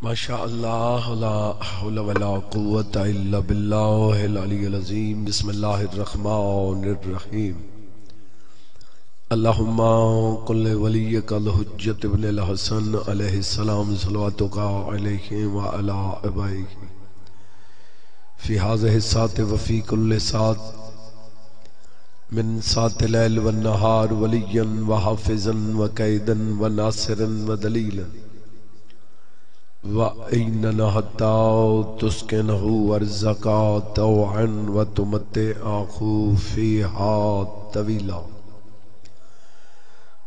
ماشاء اللہ لا حول ولا قوة الا باللہ العلی العظیم بسم اللہ الرحمن الرحیم اللہم قل ولیک الحجت ابن الحسن علیہ السلام صلواتک علیہ وعلی آبائہ فی هذه الساعة وفی کل ساعة من ساعة اللیل والنہار ولیا وحافظا وقیدا وناصرا ودلیلا وَإِنَّنَا حَتَّى تُسْكِنَهُ وَارْزَقَا طَوْعًا وَتُمَتِّعَهُ فِيهَا طَوِيلًا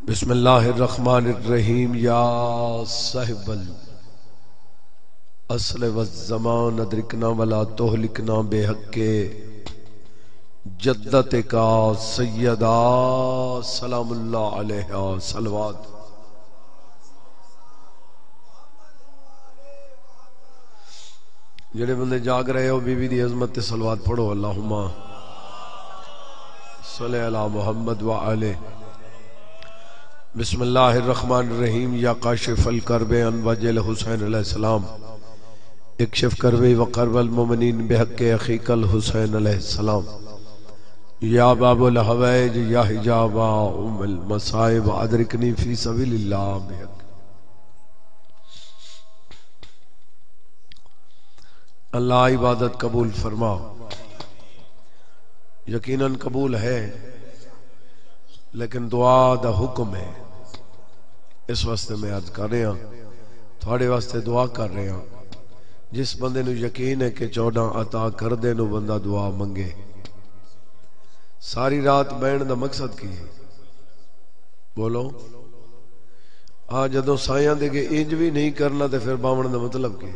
بسم اللہ الرحمن الرحیم یا صاحب الاصل والزمان ادرکنا ولا تہلکنا بے حق جدتک سیدہ سلام اللہ علیہ صلوات جڑے بندے جاگ رہے ہو بی بی دی عظمت صلوات پڑھو اللہم صلی علی محمد وعلی بسم اللہ الرحمن الرحیم یا کاشف الکرب عن وجہ الحسین علیہ السلام اکشف کربی وقرب المؤمنین بحق اخیق الحسین علیہ السلام یا باب الحوائج یا حجاب ام المصائب ادرکنی فی سبیل اللہ بحق اللہ عبادت قبول فرما یقیناً قبول ہے لیکن دعا دا حکم ہے اس واسطے میں عرض کر رہے ہیں تھوڑے واسطے دعا کر رہے ہیں جس بندے نو یقین ہے کہ 14 عطا کر دے نو بندہ دعا منگے ساری رات بہن دا مقصد کی ہے بولو جدوں سائیاں دے کے انج بھی نہیں کرنا تے پھر باون دا مطلب کی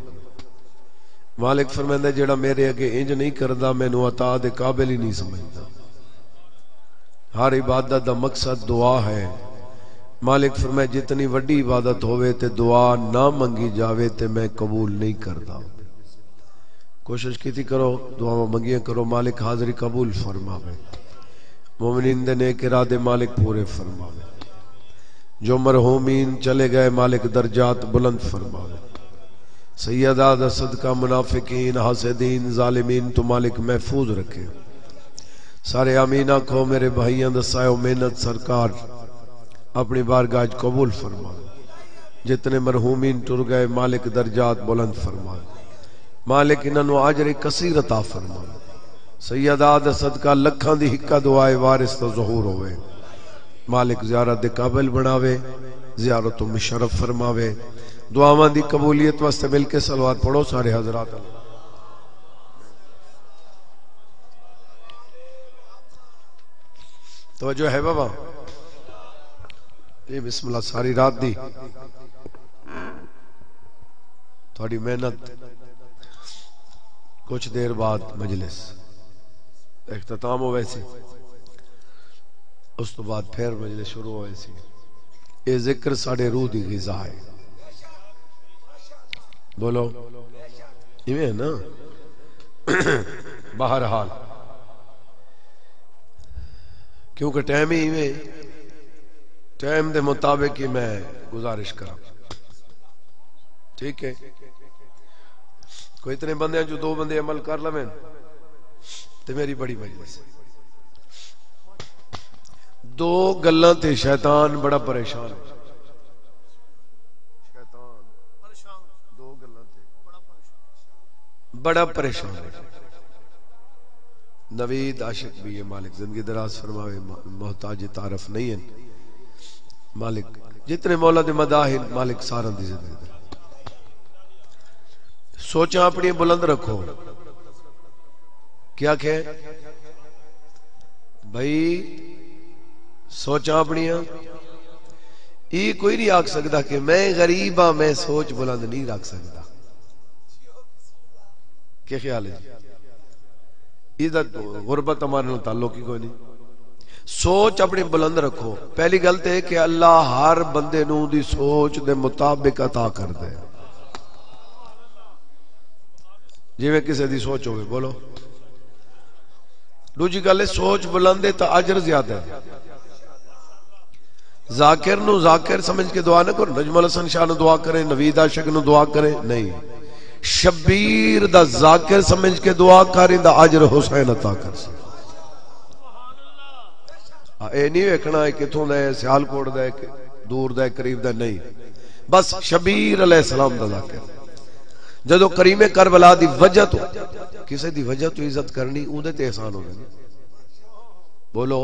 مالک فرمائندہ جڑا میرے اگے انج نہیں کردا مینوں عطا دے قابل ہی نہیں سمجھدا ہر عبادت دا مقصد دعا ہے مالک فرمائے جتنی وڈی عبادت ہوئے تے دعا نہ منگی جاوے تے میں قبول نہیں کردا کوشش کیتی کرو دعا منگیاں کرو مالک حاضری قبول فرماوے مومنین دے نیک ارادے مالک پورے فرماوے جو مرحومین چلے گئے مالک درجات بلند فرماوے سیدہ دا صدقہ منافقین حاسدین ظالمین تو مالک محفوظ رکھے سارے آمین آنکھو میرے بھائیاں دا سائے و محنت سرکار اپنی بارگاہ قبول فرما جتنے مرحومین ٹر گئے مالک درجات بلند فرما مالک انہوں عجر کثیر عطا فرما سیدہ دا صدقہ لکھاں دی حقہ دعائے وارث تو ظہور ہوئے مالک زیارت دے قابل بناوے زیارتوں میں شرف فرماوے دعاواں دی قبولیت واسطے مل کے صلوات پڑھو سارے حضرات توجہ ہے بابا یہ بسم اللہ ساری رات دی تھوڑی محنت کچھ دیر بعد مجلس اختتام ہو ویسی اس تو بعد پھر مجلس شروع ہو ویسی یہ ذکر ساڑھے روح دی غذا ہے بولو یہ ہے نا بہرحال کیونکہ ٹائم ہی میں ٹائم دے مطابق ہی میں گزارش کرا ٹھیک ہے کوئی اتنے بندے ہیں جو 2 بندے عمل کر لیں تو میری بڑی مجلس 2 گلاں تے شیطان بڑا پریشان بڑا پریشان ہے نوید عاشق بھی ہے مالک زندگی دراز فرماوے محتاج تعارف نہیں ہے مالک جتنے مولا دے مداحن مالک سارا دی زندگی سوچاں اپنی بلند رکھو کیا کہ بھائی سوچاں اپنی یہ کوئی نہیں آکھ سکتا کہ میں غریب ہاں میں سوچ بلند نہیں رکھ سکتا کیا خیال ہے عزت غربت ہمارے نال تعلق ہی کوئی نہیں سوچ اپنی بلند رکھو پہلی گل تے کہ اللہ ہر بندے نو دی سوچ دے مطابق عطا کر دے جی میں کسی دی سوچ ہوئے بولو دوجی گل ہے سوچ بلند ہے تو اجر زیادہ ہے ذاکر نو ذاکر سمجھ کے دعا نہ کرو، نجم الحسن شاہ نو دعا کریں، نوید عاشق نو دعا کریں، نہیں، شبیر دا ذاکر سمجھ کے دعا کریں دا اجر حسین عطا کر سی۔ اے نہیں ویکھنا ہے کتھوں دا ہے، سیالکوٹ دا ہے، دور دا ہے، قریب دا، نہیں، بس شبیر علیہ السلام دا ذاکر۔ جدو کریم کربلا دی وجہ تو کسے دی وجہ تو عزت کرنی اودے تے احسان ہو گئے، بولو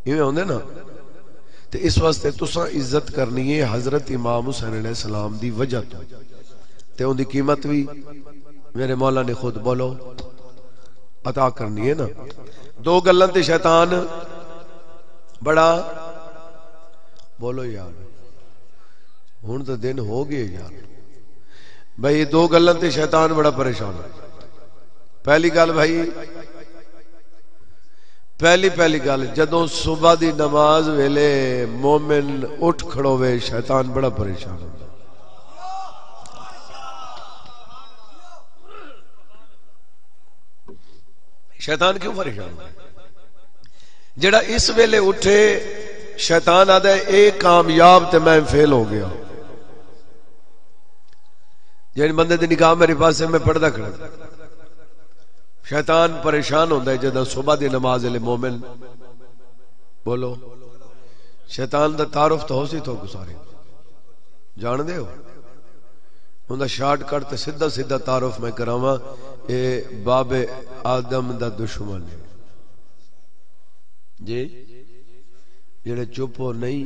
یہ ہوندے نا، تے اس واسطے تساں عزت کرنی ہے حضرت امام حسین علیہ السلام دی وجہ تو، تے ان دی قیمت بھی میرے مولا نے خود بولو عطا کرنی ہے نا۔ دو گلاں تے شیطان بڑا، بولو یار ہن تو دن ہو گئے یار بھائی، دو گلاں تے شیطان بڑا پریشان ہے۔ پہلی گل بھائی، پہلی گل، جدوں صبح دی نماز ویلے مومن اٹھ کھڑوے شیطان بڑا پریشان ہے۔ شیطان کیوں پریشان ہے؟ جڑا اس ویلے اٹھے شیطان آدھا ہے اے کامیاب تے میں فیل ہو گیا۔ جن بندے دی نگاہ میرے پاس سے میں پڑھدا کھڑا، شیطان پریشان ہوندا ہے جدوں صبح دی نماز ویلے مومن، بولو شیطان دا تعارف تو ہو سی تو سارے جان دے ہو، ان دا شارٹ کٹ تے سیدھا سیدھا تعارف میں کراواں، اے باب آدم دا دشمن ہے جی، جڑے چپ ہو نہیں،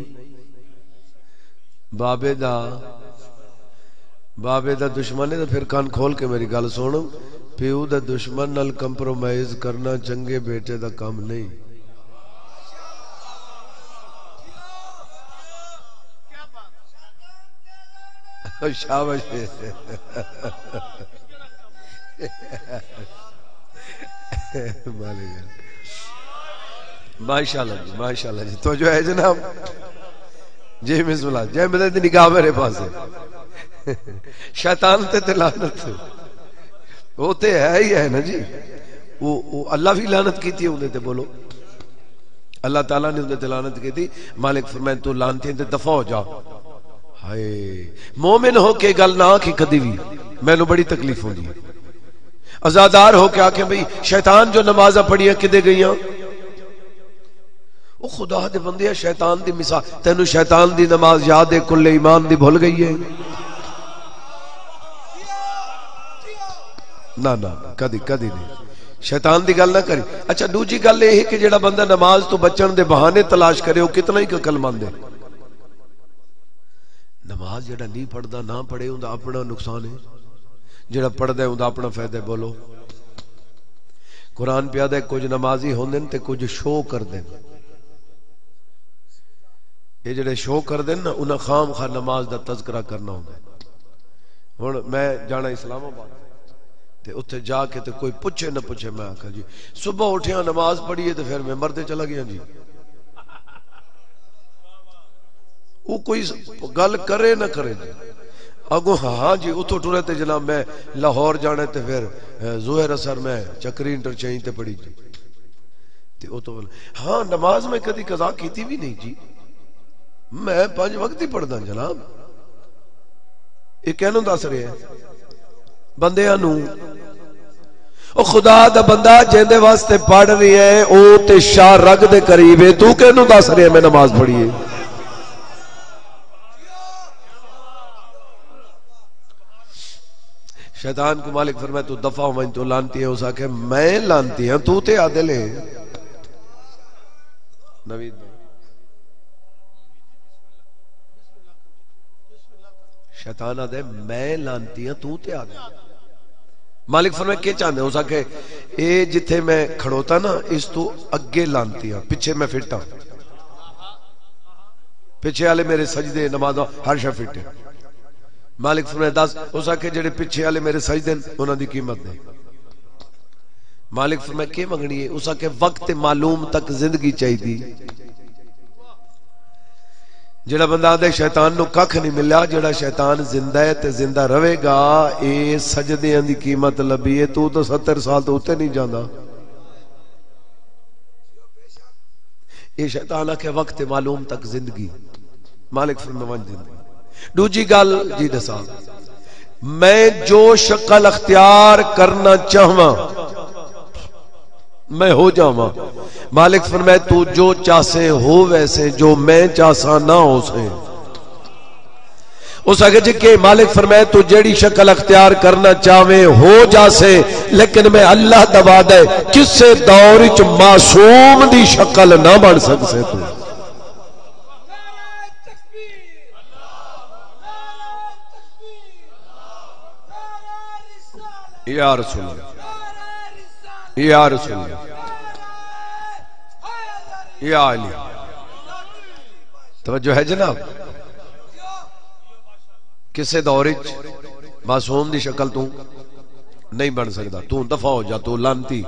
بابے دا دشمن ہے، تو پھر کان کھول کے میری گل سن، پیو دا دشمن نال کمپرومائز کرنا چنگے بیٹے دا کام نہیں۔ شاباش ماشاءاللہ جی، ماشاءاللہ جی، تو جو ہے جناب جی بسم اللہ جی، مدد نگاہ میرے پاس ہے، شیطان تے لعنت وہ تے ہے ہی ہے نا جی، وہ اللہ بھی لعنت کی تھی انہیں تے، بولو اللہ تعالیٰ نے انہیں تے لعنت کی تھی، مالک فرمائے تو لعنتی تے دفع ہو جا۔ ہائے مومن ہو کے گل نہ آکھی کدی بھی، میں نو بڑی تکلیف ہوں دی، ازادار ہو کے آکھیں بھئی شیطان جو نمازہ پڑھیاں کدے گئیاں، او خدا دے بندے شیطان دی مثال، تینو شیطان دی نماز یاد ہے کل ایمان دی بھول گئی ہے؟ نہ کدی نہیں، شیطان دی گل نہ کری۔ اچھا دوجی گل یہ ہے کہ جڑا بندہ نماز تو بچن دے بہانے تلاش کرے وہ کتنا ہی عقل مند ہے۔ نماز جڑا نہیں پڑھدا نہ پڑھے اوندا اپنا نقصان ہے، جڑا پڑھدا ہے اوندا اپنا فائدہ ہے، بولو قرآن پیادا ہے کچھ نمازی ہوندے تے کچھ شو کردے، یہ جڑے شو کردے نا انہاں خام خواہ نماز دا تذکرہ کرنا ہوندا ہے۔ ہن میں جانا اسلام آباد تے اتھے جا کے تے کوئی پوچھے نہ پوچھے، میں آکھا جی صبح اٹھیاں نماز پڑھیے تے پھر ممبر تے چلا گیا جی، وہ کوئی گل کرے نہ کرے جی، اگو ہاں جی اتھو ٹرے تے جناب میں لاہور جانے تے پھر ظہر اثر میں چکری انٹرچینج تے پڑھی جی، تے او تو ہاں نماز میں کدی قضا کیتی بھی نہیں جی، میں 5 وقت ہی پڑھدا جناب۔ یہ کہنوں دس رہے ہیں بندیاں نو، او خدا دا بندہ جیندے واسطے پڑھ رہی ہے او تے شاہ رگ دے قریب ہے، تو کہنوں دس رہے ہیں میں نماز پڑھی ہے؟ شیطان کو مالک فرمائے تو دفع ہو، میں تو لانتی ہے، اس آکھے میں لانتی ہیں تو تے عادل ہے۔ نوید شیطان آدھے میں لانتی ہیں تو تے عادل، مالک فرمائے کیا چاہتے ہیں، اس آکھے اے جتھے میں کھڑوتا نا اس تو اگے لانتی ہیں، پیچھے میں فٹا، پیچھے والے میرے سجدے نمازاں ہر شے فٹ ہے۔ مالک فرمائے دس، اس آکھے جڑے پیچھے والے میرے سجدے انہاں دی قیمت دے۔ مالک فرمائے کی منگنی ہے، اس آکھے وقت معلوم تک زندگی چاہی دی۔ جڑا بندہ دے شیطان نو ککھ نہیں ملیا، جڑا شیطان زندہ ہے تے زندہ رہے گا، اے سجدیاں دی قیمت لبی ہے، تو 70 سال تو اتے نہیں جاندا۔ یہ شیطان آکھے وقت معلوم تک زندگی مالک فرمان زندگی دوجی گل جی دسا میں جو شکل اختیار کرنا چاہواں میں ہو جاواں مالک فرمائے تو جو چاہسے ہو ویسے جو میں چاہسا نہ ہو سے اس آگے جی کہ مالک فرمائے تو جیڑی شکل اختیار کرنا چاہویں ہو جاسے لیکن میں اللہ دبا دے کسے دور وچ معصوم دی شکل نہ بن سکسے تو یا رسول اللہ یا رسول اللہ یا علی توجہ ہے جناب کسے دورج معصوم دی شکل تو نہیں بن سکتا تو دفع ہو جا تو لانتی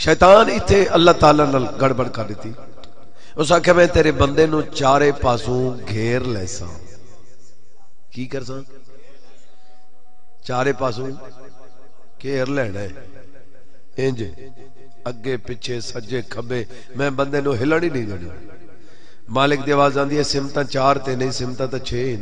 شیطان ایتھے اللہ تعالیٰ نال گڑبڑ کر دیتی اس آکھے میں تیرے بندے نو چارے پاسوں گھیر لیسا کی کرسا چارے پاسوں گھیر لینا ہے انج اگے پیچھے سجے کھبے میں بندے نو ہلن ہی نہیں دینا مالک دی آواز آندی ہے سمتاں چار تے نہیں سمتاں تے 6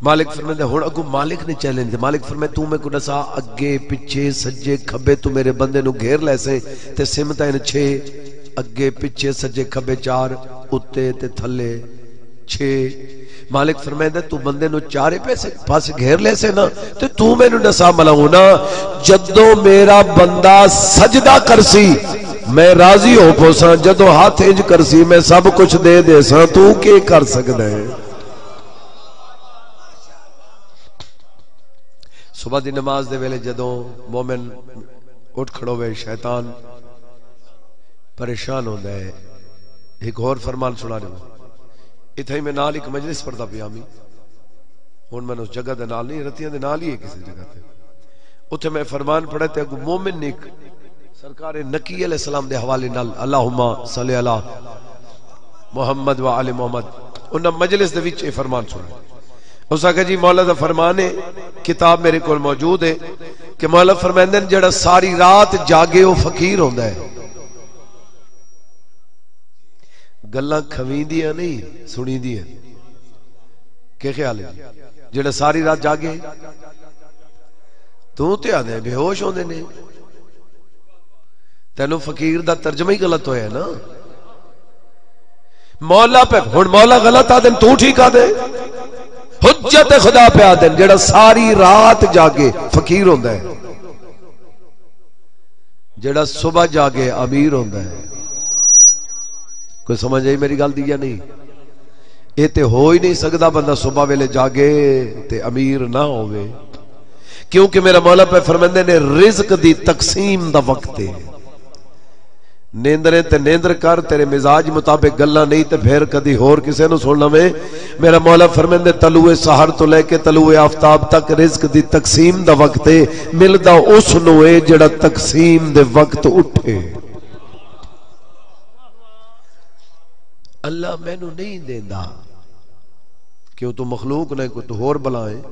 مالک فرمائے ہن اگوں مالک نے چیلنج مالک فرمائے تو میں کو دسا اگے پیچھے سجے کھبے تو میرے بندے نو گھیر لے سے تے سمتاں 6 اگے پیچھے سجے کھبے 4 اوتے تے تھلے 6 مالک فرمائے تو بندے نو چارے پاس گھیر لے سے نا تو میں نو دسا ملاؤنا جدو میرا بندہ سجدہ کرسی میں راضی ہو پوساں جدو ہاتھ انج کرسی میں سب کچھ دے دے ساں تو کے کر سکتا ہے صبح دی نماز دے ویلے جدوں مومن اٹھ کھڑوے شیطان پریشان ہوتا ہے ایک اور فرمان سنا رہا ہوں اتھا ہی میں نال ایک مجلس پڑھتا پیامی ہون میں اس جگہ دے نال نہیں رتیاں دے نال ہی ہے کسی جگہ تے اتھے میں فرمان پڑھا تے اگو مومن نیک سرکار نکی علیہ السلام دے حوالے نال اللہم صلی اللہ محمد و آل محمد انہاں مجلس دے وچ فرمان سنا اس آگے جی مولا دا فرمان ہے کتاب میرے کول موجود ہے کہ مولا فرمائندے جڑا ساری رات جاگے وہ فقیر ہوندا ہے گلاں کھویندیاں نہیں سنیندیاں کہ خیال ہے جڑا ساری رات جاگے تو تے آدھے بے ہوش ہوندے نے تینوں فقیر دا ترجمہ ہی غلط ہویا ہے نا مولا پہ ہن مولا غلط آدن تو ٹھیک آدے حجت خدا پہ آدن جڑا ساری رات جاگے فقیر ہوندا ہے جڑا صبح جاگے امیر ہوندا ہے کوئی سمجھ آئی میری گل دی یا نہیں یہ تے ہو ہی نہیں سکتا بندہ صبح ویلے جاگے تے امیر نہ ہوئے کیونکہ میرا مولا پہ فرمندے نے رزق دی تقسیم دا وقت ہے نیندرے تے نیندر کر تیرے مزاج مطابق گلہ نہیں تے پھر کدی ہور کسے نو سننا میں میرا مولا فرمندے طلوع سحر تو لے کے طلوع آفتاب تک رزق دی تقسیم دا وقت ہے ملدا اس نو ہے جڑا تقسیم دے وقت اٹھے اللہ میں نو نہیں دیندا کیوں تو مخلوق نہیں کو تو ہور بلائیں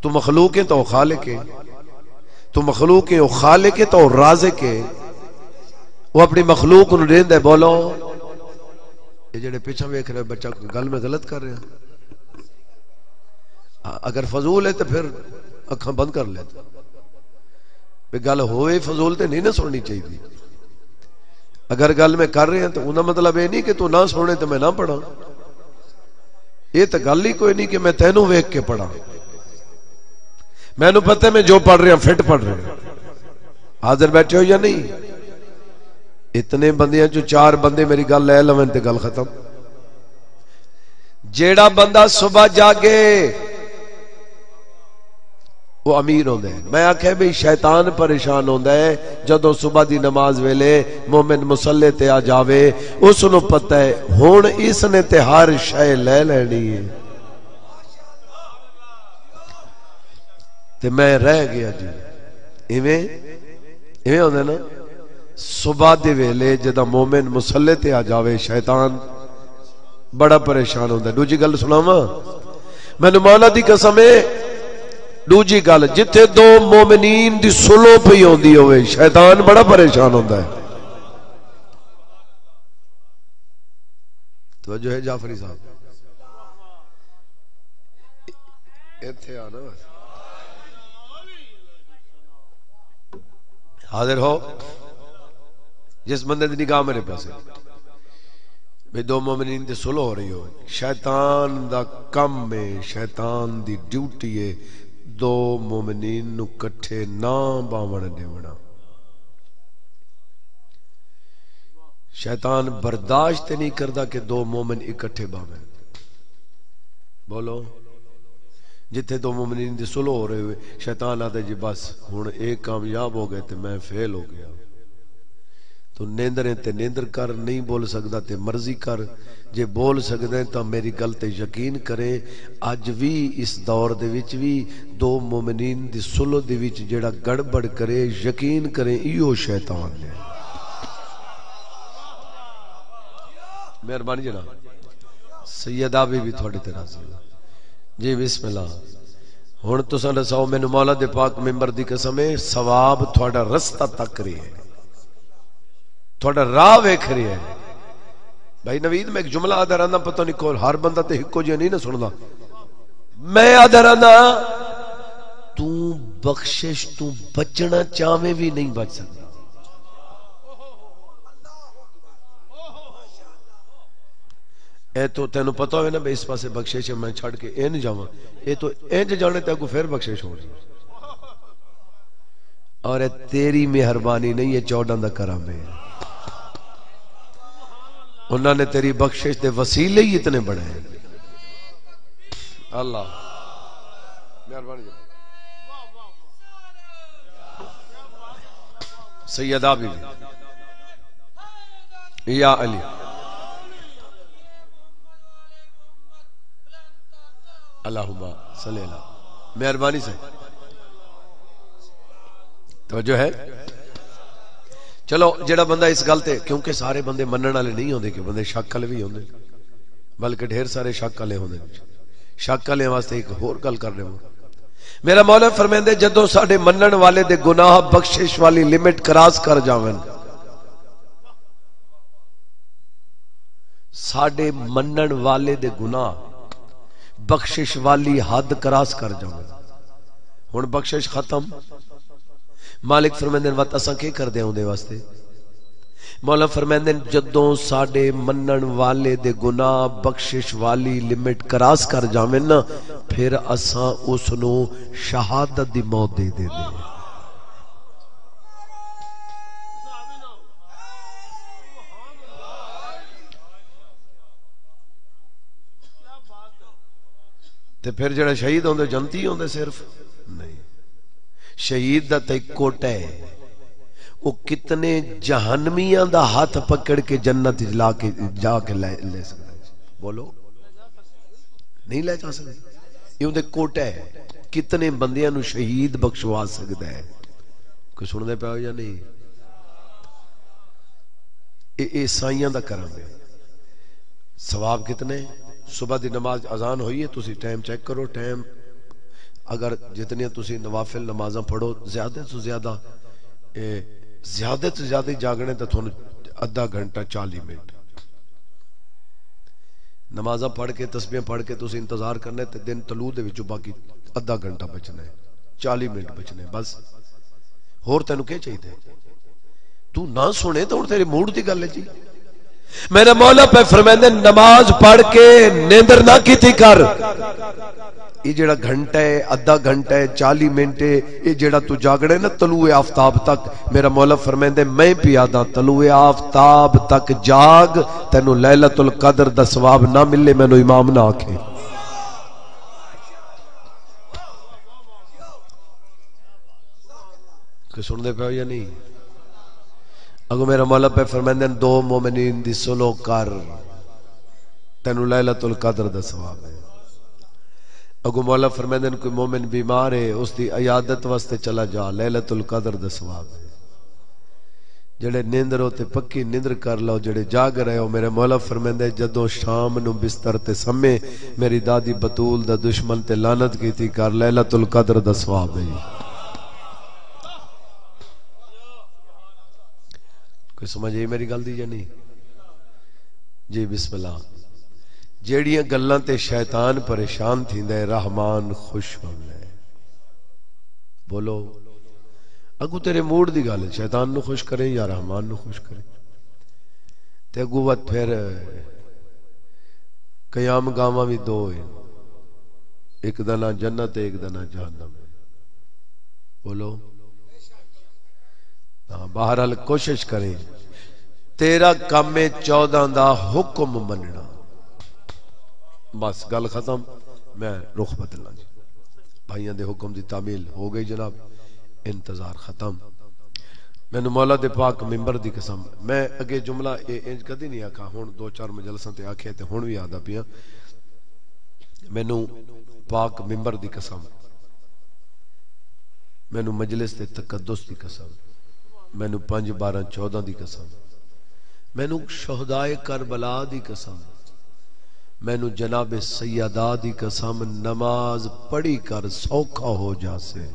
تو مخلوق ہے تو خالق ہے تو مخلوق ہے وہ خالق ہے تو رازق ہے وہ اپنی مخلوق نو دیندا ہے بولو یہ جڑے پیچھے ویکھ رہے بچہ گل میں غلط کر رہے ہیں اگر فضول ہے تو پھر اکھاں بند کر لے بے گل ہوئے فضول تے نہیں نہ سننی چاہیے اگر گل میں کر رہے ہیں تو انہاں مطلب یہ نہیں کہ تو نہ سونے تو میں نہ پڑھا یہ تو گل ہی کوئی نہیں کہ میں تینوں ویکھ کے پڑھا میں نو پتہ میں جو پڑھ رہے ہیں فٹ پڑھ رہے ہیں حاضر بیٹھے ہو یا نہیں اتنے بندیاں جو 4 بندے میری گل لے لویں تے گل ختم جیڑا بندہ صبح جاگے وہ امیر ہوندا ہے میں آکھے بھی شیطان پریشان ہوندا ہے جدوں صبح دی نماز ویلے مومن مصلی تے آ جاوے اس نو پتہ ہے ہن اس نے تے ہر شے لے لینی ہے تے میں رہ گیا جی ایویں ہوندا نا صبح دے ویلے جدا مومن مصلی تے آ جاوے شیطان بڑا پریشان ہوندا ہے دوجی گل سناواں میں مولا دی قسم ہے دوجی گل جتھے 2 مومنین دی سلو پئی ہوندی ہوئے شیطان بڑا پریشان ہوندا ہے توجہ ہے جعفری صاحب؟ ایتھے آنا حاضر ہو جس بندے دی نگاہ میرے پاس بے دو مومنین دی صلح ہو رہی ہو، شیطان دا کم ہے، شیطان دی ڈیوٹی ہے دو مومنین نو کٹھے نہ باون دیونا. شیطان برداشت نہیں کردا کہ دو مومن اکٹھے باون. بولو جتھے دو مومنین دی صلح ہو رہے ہوئے شیطان آتا جی بس ہن ایک کامیاب ہو گئے تے میں فیل ہو گیا. تو نیندریں تے نیندر کر، نہیں بول سکدا تے مرضی کر، جے بول سکدے تو میری گل تے یقین کریں. اج بھی اس دور دے وچ بھی دو مومنین دی صلح دے وچ جیڑا گڑبڑ کرے یقین کریں ایو شیطان ہے. مہربانی جناب. سیدہ بھی تھوڑی طرح سے جی بسم اللہ. ہن تساں دساؤ مینوں مولا دے پاک ممبر دی قسم ہے ثواب تھوڑا رستہ تک رہی ہے، تھوڑا راہ ویکھ رہی ہے. بھائی نوید میں ایک جملہ آدھا رہنا پتہ نہیں کول ہر بندہ تے ہکو جہا نہیں نہ سندا. میں آدھا رہنا تو بخشش تو بچنا چاہویں بھی نہیں بچ سکتا. اے تو تینوں پتہ ہوئے نا بے اس پاسے بخشش میں چھڑ کے این جاواں، اے تو اینج جانے تے کو پھر بخشش ہو جائے. اور اے تیری مہربانی نہیں ہے 14 دا کرم ہے. انہوں نے تیری بخشش دے وسیلے ہی اتنے بڑے ہیں. اللہ مہربانی. سیدہ بی یا علی اللہم صلی اللہ. مہربانی سے توجہ ہے. چلو جڑا بندہ اس گل تے کیونکہ سارے بندے منن والے نہیں ہوندے کہ بندے شک والے بھی ہوندے بلکہ ڈھیر سارے شک والے ہوندے. شک والے واسطے ایک ہور گل کر رہے ہوں. میرا مولا فرمیندے جدوں ساڈے منن والے دے گناہ بخشش والی لمٹ کراس کر جاون، ساڈے منن والے دے گناہ بخشش والی حد کراس کر جاون، ہن بخشش ختم. مالک فرمیندے وقت اساں کی کردے ہوں دے واسطے؟ مولا فرمیندے جدوں ساڈے منن والے دے گناہ بخشش والی لمٹ کراس کر جاویں نا پھر اساں اس نو شہادت دی موت دے دے. تے پھر جڑا شہید ہوندے جنتی ہوندے صرف نہیں. شہید دا تے کوٹا ہے وہ کتنے جہنمیاں دا ہاتھ پکڑ کے جنت جا کے لے سکتا ہے. بولو نہیں لے جا سکتا. یہ دے کوٹا ہے کتنے بندیاں نو شہید بخشوا سکتا ہے. کوئی سن دے پہ ہو یا نہیں؟ اے سائیاں دا کرم ہے. ثواب کتنے؟ صبح دی نماز اذان ہوئی ہے تسی ٹائم چیک کرو. ٹائم اگر جتنی تسی نوافل نمازاں پڑھو زیادہ تو زیادہ جاگنے تو تھوڑا ادھا گھنٹہ 40 منٹ نمازاں پڑھ کے تسبیح پڑھ کے تسی انتظار کرنے تے دن طلوع دے وچوں باقی ادھا گھنٹہ بچنا ہے 40 منٹ بچنے بس. ہور تینوں کیا چاہیے؟ تو نہ سنے تو تیرے موڈ دی گل ہے جی. میرے مولا پہ فرمیندے نماز پڑھ کے نیندر نہ کیتی کر. یہ جڑا گھنٹہ ہے ادھا گھنٹہ ہے 40 منٹ ہے یہ جڑا تو جاگڑے نا طلوع آفتاب تک میرا مولا فرمیندے میں پیادا طلوع آفتاب تک جاگ تینو لیلۃ القدر دا ثواب نہ ملے مینوں امام نہ آکھے. کہ سن دے پہ یا نہیں؟ اگو میرا مولا پہ فرمیندے دو مومنین دی صلح کر تینو لیلۃ القدر دا ثواب ہے. اگو مولا فرمیندے کوئی مومن بیمار ہے اس دی عیادت واسطے چلا جا لیلۃ القدر دا ثواب ہے. جڑے نیندر ہوتے پکی نیندر کر لو جڑے جاگ رہے ہو میرے مولا فرمیندے جدوں شام نو بستر تے سمے میری دادی بطول دا دشمن تے لعنت کیتی کر لیلۃ القدر دا ثواب ہے. کوئی سمجھ آئی میری گل دی یا نہیں؟ جی بسم اللہ. جیڑیاں گلاں تے شیطان پریشان تھیندا ہے رحمان خوش ہوندا ہے. بولو اگو تیرے موڈ دی گل ہے شیطان نو خوش کریں یا رحمان نو خوش کریں تے اگوت پھر قیام گاواں بھی دو ہیں ایک دا نہ جنت ایک دا نہ جہنم. بولو بہرحال کوشش کریں. تیرا کام 14 دا حکم مننا. بس گل ختم. میں رخ بدلنا جی بھائیاں دے حکم دی تعمیل ہو گئی جناب. انتظار ختم. مینوں مولا دے پاک ممبر دی قسم میں اگے جملہ انج کدی نہیں آکھا ہن 2-4 مجلساں تے آکھیا تے ہن بھی آدا پیا. مینوں پاک ممبر دی قسم مینوں مجلس تے تقدس دی قسم مینوں 5-12-14 دی قسم مینوں شہدائے کربلا دی قسم مینوں جناب سیدہ دی قسم نماز پڑھی کر سوکھا ہو جاسے.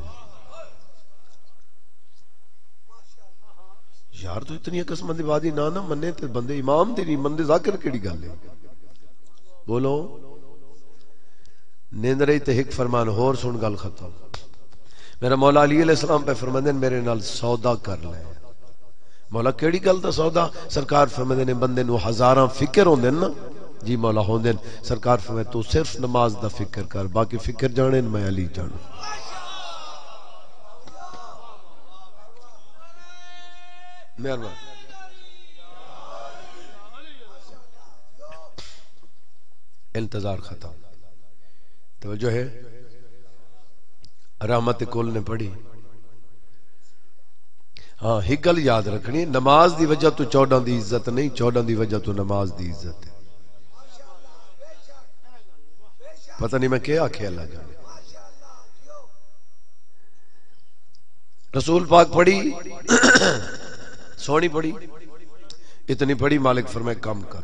یار تو اتنی قسماں دی وادی نہ منے تے بندے امام دی نہیں مندے ذاکر کیڑی گل ہے. بولو نیند رہی تے ایک فرمان ہور سن گل ختم. میرا مولا علی علیہ السلام پہ فرماندے میرے نال سودا کر لے. مولا کیڑی گل دا سودا؟ سرکار فرماندے نے بندے نو ہزاراں فکر ہوندے نا. جی مولا ہوندے. سرکار فرماندے تو صرف نماز دا فکر کر باقی فکر جانے میں علی جانا. مہربان انتظار ختم. توجہ ہے. رحمت کل نے پڑھی. ہاں ایک گل یاد رکھنی نماز دی وجہ تو 14 دی عزت نہیں 14 دی وجہ تو نماز دی عزت ہے. پتہ نہیں میں کیا آکھے اللہ جانے. رسول پاک پڑھی سونی پڑھی اتنی پڑھی مالک فرمائے کم کر.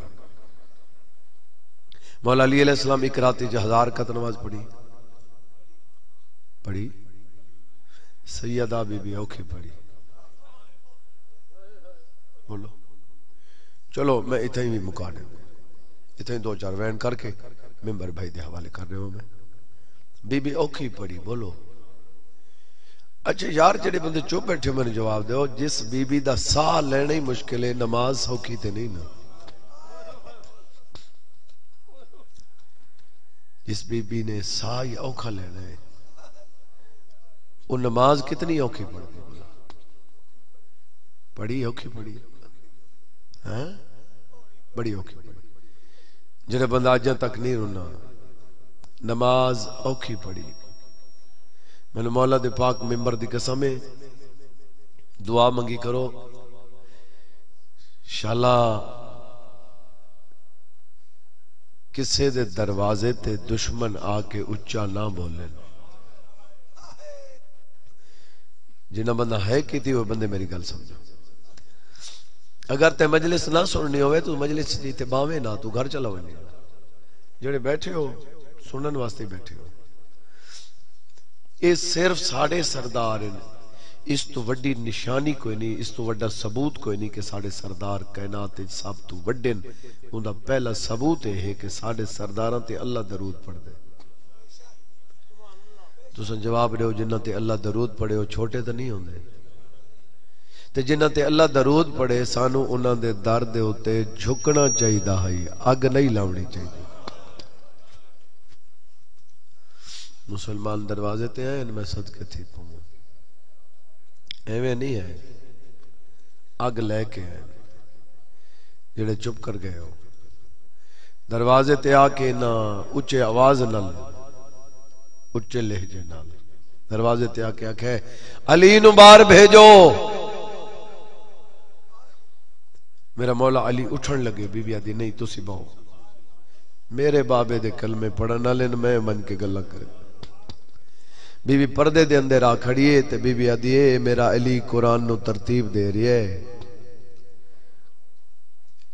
مولا علی علیہ السلام ایک رات 1000 رکعت نماز پڑھی سیدہ بی بی اوکھی پڑھی. بولو چلو میں اتنا ہی بھی مکا دیں اتنا ہی 2-4 وین کر کے ممبر بھائی دے حوالے کر رہے ہوں. میں بی بی اوکھی پڑھی. بولو اچھا یار جڑے بندے چپ بیٹھے میں نے جواب دو جس بی بی دا ساہ لینا ہی مشکل ہے نماز سوکھی تے نہیں نا. جس بی بی نے ساہ ہی اوکھا لینا ہے وہ نماز کتنی اوکھی پڑھی پڑھی اوکھی پڑھی ہاں بڑی اوکھی پڑھی. جڑے بندہ اجاں تک نہیں رونا نماز اوکھی پڑھی. میں نے مولا دے پاک ممبر دی قسم ہے دعا منگی کرو شالا کسے دے دروازے تے دشمن آ کے اچھا نہ بولیں. جنہ بندہ ہے کی تھی وہ بندے میری گل سمجھو. اگر تے مجلس نہ سننی ہوئے تو مجلس جی تے باویں نہ تو گھر چلا ہوئے. جڑے بیٹھے ہو سنن واسطے بیٹھے ہو یہ صرف ساڑھے سردار ہیں. اس تو وڈی نشانی کوئی نہیں اس تو وڈا ثبوت کوئی نہیں کہ ساڑھے سردار کائنات سب تو وڈے ان دا پہلا ثبوت ہے کہ ساڑھے سرداراں تے اللہ درود پڑھ دے. تساں جواب دیو جنہ تے اللہ درود پڑھے وہ چھوٹے تے نہیں ہوندے تے جنہ تے اللہ درود پڑھے سانو انہاں دے در دے اوتے جھکنا چاہیدا ہے اگ نہیں لاونی چاہیے. مسلمان دروازے تے ہیں ان میں صدقے تھی پوں ایویں نہیں ہے اگ لے کے ہیں جڑے چپ کر گئے ہو دروازے تے آ کے نہ اچھے آواز نال اچھے لہجے نال دروازے تے آ کے آکھے علی نو باہر بھیجو. میرا مولا علی اٹھن لگے بی بی آدھی نہیں تسی بہو میرے بابے دے کلمے پڑھن والے میں من کے گلاں کرے. بی بی پردے دے اندر آ کھڑیے تے بی بی آدھی اے میرا علی قرآن نو ترتیب دے رہی ہے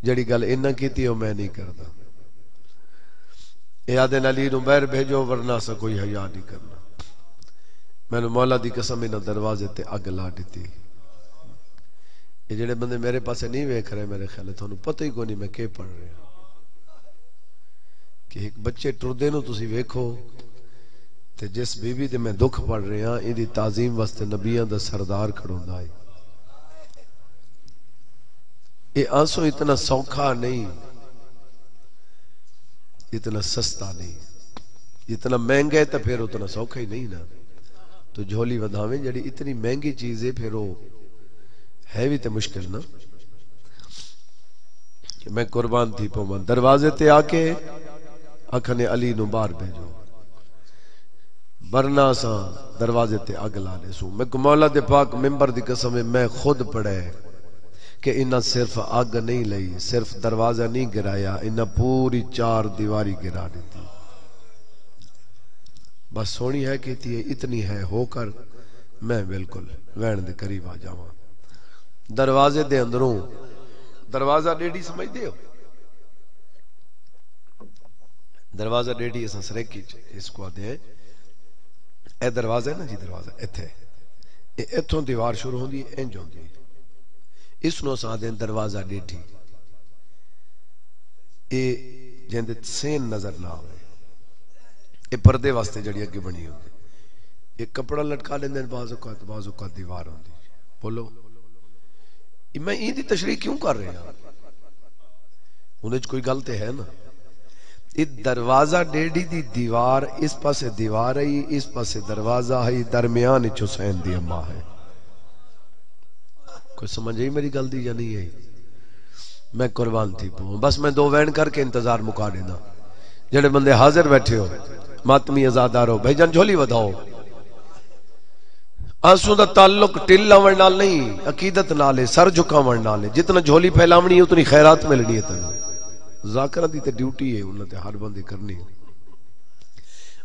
جڑی گل انہاں کیتی ہو میں نہیں کردا. اے آدھے علی نو باہر بھیجو ورنہ سا کوئی حیا نہیں کرنا. میں نے مولا دی قسم انہاں دروازے تے اگ لا دتی. یہ جڑے بندے میرے پاسے نہیں ویکھ رہے میرے خیال ہے تھانوں پتہ ہی کوئی نہیں میں کی پڑھ رہا. کہ ایک بچے ٹردے نو تسی ویکھو تے جس بی بی تے میں دکھ پڑھ رہے ہاں یہ دی تعظیم واسطے نبیاں دا سردار کھڑوندا ہے. یہ آنسو اتنا سوکھا نہیں، اتنا سستا نہیں، اتنا مہنگا ہے تو پھر اتنا سوکھا ہی نہیں نا. تو جھولی ودھاویں جڑی اتنی مہنگی چیز ہے پھر وہ ہے بھی تے مشکل نا. میں قربان تھی پوما دروازے تے آ کے آکھنے علی نو باہر بھیجو، برنا سا دروازے تے اگ لا لے سو. میں کو مولا دے پاک ممبر دی قسم میں خود پڑھے کہ انہاں صرف اگ نہیں لئی، صرف دروازہ نہیں گرایا، انہاں پوری 4 دیواری گرا دیتی. بس سونی ہے کہتی ہے اتنی ہے ہو کر میں بالکل وین دے قریب آ جاواں. دروازے دے اندروں دروازہ ڈیڈی سمجھ دے ہو، دروازہ ڈیڈی اساں سریکی اس کو آدھے ہیں اے دروازہ ہے نا جی، دروازہ ایتھے ایتھوں دیوار شروع ہوندی ہے انج ہوندی ہے، اس نو اساں آدھے دروازہ ڈیڈی. اے جندے سین نظر نہ آوے، اے پردے واسطے جڑی اگے بنی ہوندی، ایک کپڑا لٹکا لیندے بعض اوقات دیوار ہوندی. بولو میں این دی تشریح کیوں کر رہے ہیں؟ انہیں کوئی گل تے ہے نا. یہ دروازہ ڈیڈی دی دیوار، اس پاسے دیوار ہے، اس پاسے دروازہ ہے، درمیان حسین دی اماں ہے. کوئی سمجھ آئی میری گل دی یا نہیں ہے؟ میں قربان تھی پوں. بس میں 2 وین کر کے انتظار مکا دینا. جڑے بندے حاضر بیٹھے ہو ماتمی ازادار ہو بھائی جان جھولی وداؤ. آنسو دا تعلق ٹل لاون نال نہیں، عقیدت نال ہے، سر جھکاون نال ہے. جتنا جھولی پھیلاونی ہے اتنی خیرات ملنی ہے. تینوں ذاکرہ دی تے ڈیوٹی ہے، انہاں تے ہر بندے کرنی.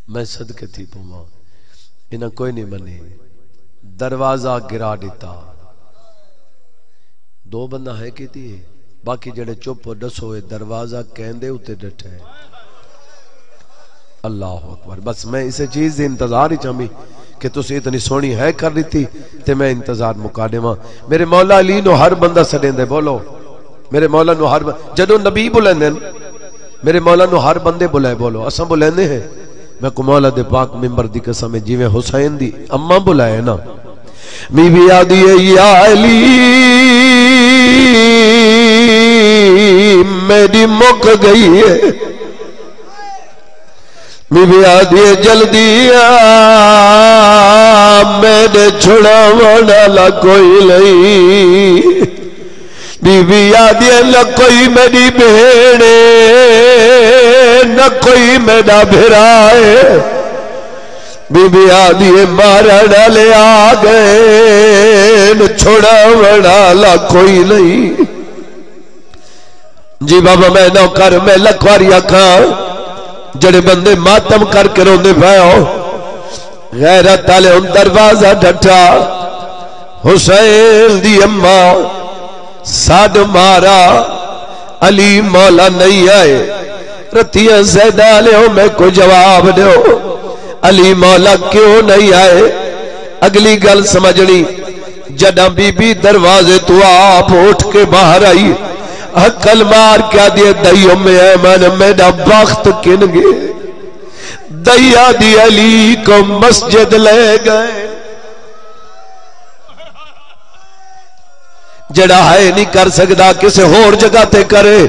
میں صدقے تھی پواں انہاں کوئی نہیں منی، دروازہ گرا دیتا. 2 بندہ ہے کیتی ہے، باقی جڑے چپ ڈسو دروازہ کہندے اتے ڈٹھے. اللہ اکبر. بس میں اسے چیز دے انتظار ہی چاہمی کہ تسی اتنی سونی ہے کر لیتی تے میں انتظار مکا دیواں. میرے مولا علی نو ہر بندہ سڈیندے. بولو میرے مولا نو ہر جدو نبی بلندے میرے مولا نو ہر بندے بلائے. بولو اساں بلندے ہیں. میں کو مولا دے پاک ممبر دی قسم ہے جویں حسین دی اماں بلائے نا، بی بی آدھی ہے یا علی میری مک گئی ہے. بی بی آدھی جلدی میرے چھڑاون والا کوئی نہیں. بی بی آدھی نہ کوئی میری بہن نہ کوئی میرا بھرا ہے. بی بی آدھی مارا ڈالے آ گئے چھڑاون والا کوئی نہیں. جی بابا میں نوکر میں لکھواری آکھاں جڑے بندے ماتم کر کے روندے پئے ہو غیرت والے ہن دروازہ ڈٹا. حسین دی اماں ساڈ مارا علی مولا نہیں آئے. رتیاں زیدہ لے میں کو جواب دیو علی مولا کیوں نہیں آئے؟ اگلی گل سمجھنی جداں بی بی دروازے تو آپ اٹھ کے باہر آئی حقل مار کیا دیے دئیوں میں ایمان میرا بخت کن گئے. دیا دی علی کو مسجد لے گئے. جڑا ہے نہیں کر سکتا کسے اور جگہ تے کرے.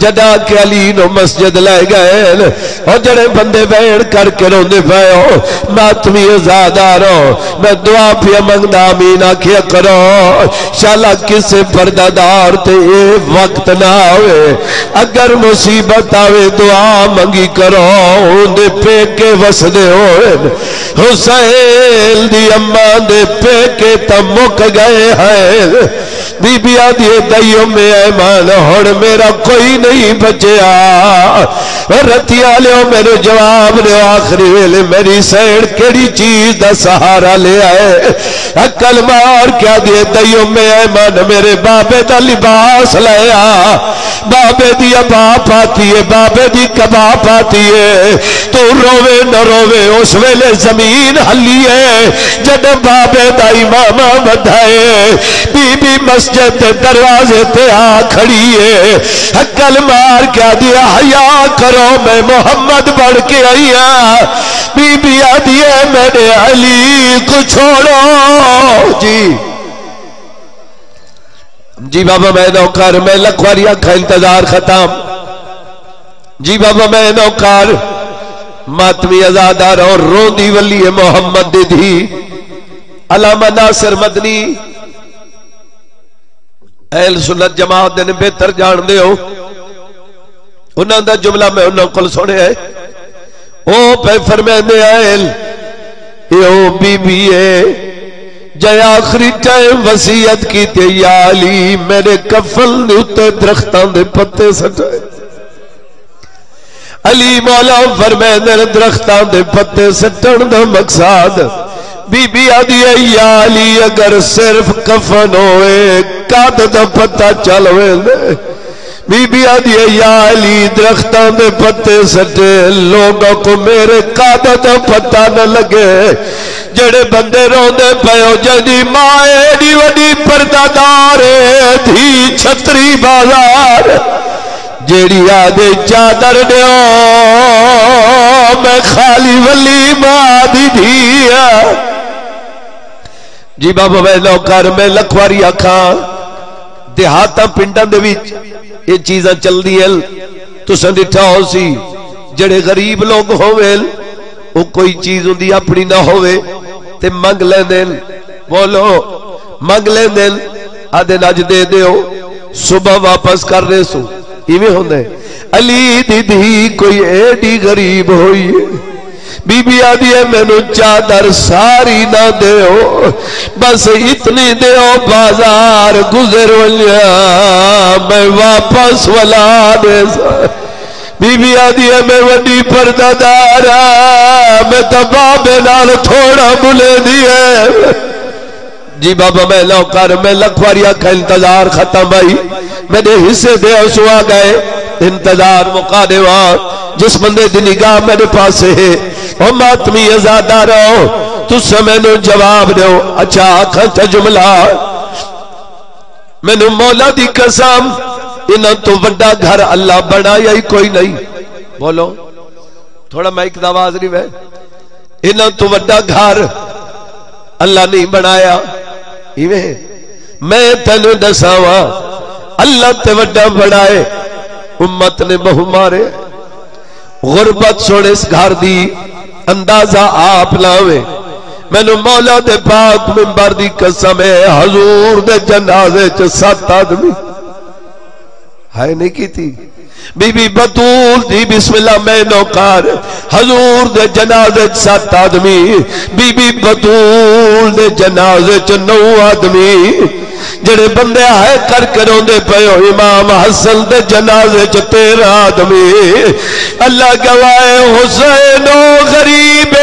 جڑا کہ علی نو مسجد لے گئے اور جڑے بندے بیڑ کر کے روندے پئے ہو ماتمی ازادارو میں دعا پیا منگدا آمین آکھیا کرو. شالا کسے پردہ دار تے اے وقت نہ ہوئے اگر مصیبت آوے دعا منگی کرو اندے پیکے وسدے ہوئے. حسین دی اماں دے پیکے تا مک گئے ہیں. بی بی آدھی دئیوں میں ایمان ہون میرا کوئی نہیں بچیا. رتیا لیو میرے جواب لیو آخری ویلے میری سین کیڑی چیز دا سہارا لے آئے. عقل مار کیا دیے دئیوں میں ایمان میرے بابے دا لباس لے آ. بابے دی ابا پاتی ہے بابے دی کبا پاتی ہے. تو روے نہ روے اس ویلے زمین ہلی ہے جب بابے دا امامہ بدھائے. بی بی مسجد مسجد دے دروازے تے آ کھڑی ہے، حقل مار کے دیا حیا کرو میں محمد بڑھ کے آئی ہاں. بی بی آدھی ہے میرے علی کو چھوڑو. جی بابا میں نوکر، میں لکھواری کا انتظار ختم. جی بابا میں نوکر ماتمی ازادار اور روندی ولی محمد دی دھی علامہ ناصر مدنی اہل سنت جماعت نے بہتر جان دے ہو. انہاں دا جملہ میں انہاں کول سنے ہے. او پہ فرمیندے اہل او بی بی ہے جے آخری ٹائم وصیت کی تے یا علی میرے کفن دے اتے درختاں دے پتے سٹائے. علی مولا فرمیندے درختاں دے پتے سٹن دا مقصد بی بی آدھی ہے یا علی اگر صرف کفن ہوئے قد دا پتہ چل ہوئے. بی بی آدھی ہے یا علی درختاں دے پتے سٹے لوگوں کو میرے قد دا پتہ نہ لگے. جڑے بندے روندے پیو جدی ماں ایڈی وڈی پردہ دار تھی چھتری بازار جیڑی آدھے چادر دیو میں خالی ولی ماں دی دھیا. جی بابا میں نوکر میں لکھواری آکھاں دیہاتاں پنڈاں دے وچ یہ چیزاں چل دی ہیں. تساں ڈٹھا ہو سی جڑے غریب لوگ ہووے وہ کوئی چیز ہوندی اپنی نہ ہووے تے منگ لیندے. بولو منگ لیندے آدھے نج دے دیو صبح واپس کر رہے سو ایویں ہوندے. علی دی دھی کوئی ایڈی غریب ہوئی بی بی آدھی ہے مینو چادر ساری نہ دیو بس اتنی دیو بازار گزر ولیا میں واپس ولا دے. بی بی آدھی ہے میں وڈی پردہ دارا میں تبابے نال تھوڑا بلے دیئے. جی بابا میں نوکر میں لکھواریا کا انتظار ختم بھائی میرے حصے دے سو آ گئے. انتظار مقا دیوا جس بندے دی نگاہ میرے پاس ہے او ماتمی ازادار ہو تو سمینو جواب دیو. اچھا آنکھاں تا جملہ میں نے مولا دی قسم انہاں تو وڈا گھر اللہ بنایا ہی کوئی نہیں. بولو تھوڑا مائک دا آواز نہیں ہے. انہاں تو وڈا گھر اللہ نہیں بنایا. میں تینو دساواں اللہ تے وڈا بنائے امت نے بہو مارے. غربت سوڑے اس گھر دی اندازہ آپ لاوے. میں نے مولا دے پاک منبر دی قسم ہے حضور دے جنازے چ 7 آدمی ہے نہیں کی تھی. بی بی بطول دی بسم اللہ میں نوکار حضور دے جنازے 7 آدمی. بی بی بطول دے جنازے 9 آدمی. جڑے بندے آئے کر کے روندے پئے ہو امام حسن دے جنازے 13 آدمی. اللہ گواہ حسین و غریب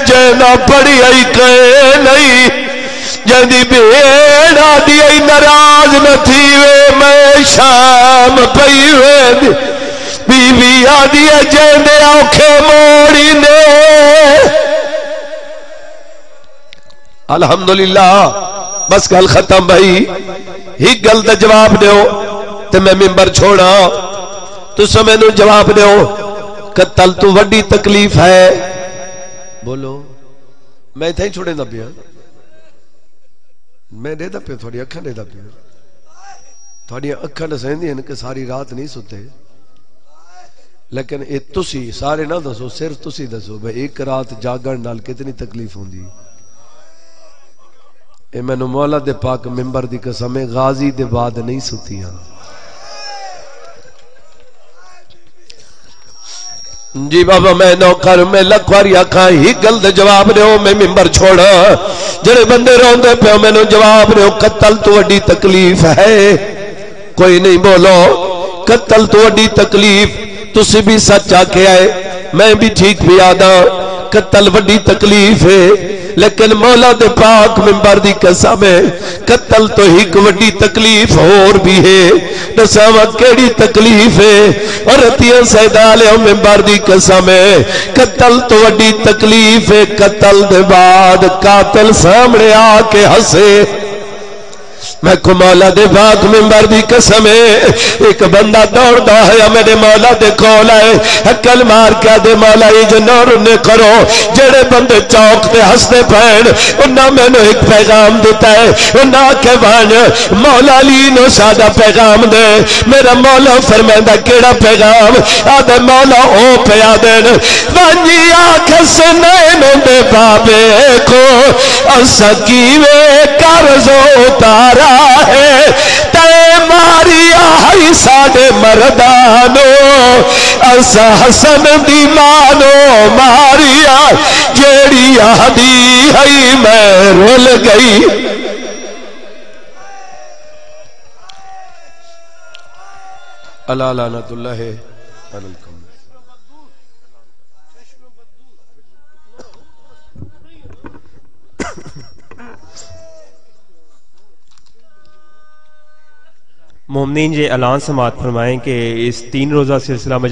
جنا پڑی آئی کہے نہیں جدی بیڑا دی آئی ناراض نہ تھی وے میں شام پئی وے. بی بی آدھی ہے جیندے آنکھیں موڑی نے. الحمدللہ بس گل ختم بھائی. ہی گل دا جواب دیو تے میں منبر چھوڑا. تو سمینو جواب دیو قتل تو وڈی تکلیف ہے. بولو میں تھے چھوڑے نہ پیا میں دے دا پیا تھوڑی اکھاں دے دا پیا تھوڑی اکھاں دسیں دی کہ ساری رات نہیں ستے لیکن اے تسی سارے نہ دسو صرف تسی دسو بھئی ایک رات جاگن نال کتنی تکلیف ہوندی. اے میں نو مولا دے پاک منبر دی قسم غازی دے بعد نہیں ستیاں. جی بابا میں نوکر میں لکھواری آکھاں ہی گل دے جواب دیو میں منبر چھوڑا. جڑے بندے روندے پے میں نو جواب دیو قتل تو وڈی تکلیف ہے کوئی نہیں. بولو قتل تو وڈی تکلیف تسی بھی سچ آ کے آئے میں بھی ٹھیک بھی آدھا قتل وڈی تکلیف ہے لیکن مولا دے پاک منبر دی قسم ہے قتل تو ایک وڈی تکلیف اور بھی ہے. دساواں کیڑی تکلیف ہے اور رتیاں سیدال منبر دی قسم ہے قتل تو وڈی تکلیف ہے. قتل دے بعد قاتل سامنے آ کے ہسے میں کو مولا دے پاک منبر دی قسم ہے ایک بندہ دوڑدا ہے میرے مولا دے کول آئے عقل مار کے دے مولا اجنور نے کرو جڑے بندے چوک تے ہستے پین انہاں مینوں ایک پیغام دیتا ہے انہاں کے بان مولا علی نو سادہ پیغام دے میرا مولا فرماندا کیڑا پیغام آدھے مولا او پیا دین بنجی آکھس نینوں دے بابے کو اسا کیویں قرض اتارا ہے تے ماری آئی ساڑے مردانو اسا حسن دی مانو ماریا جیڑی آدھی ہے میں رول گئی اللہ لعنت اللہ علیکم مومنین یہ اعلان سماعت فرمائیں کہ اس 3 روزہ سلسلہ میں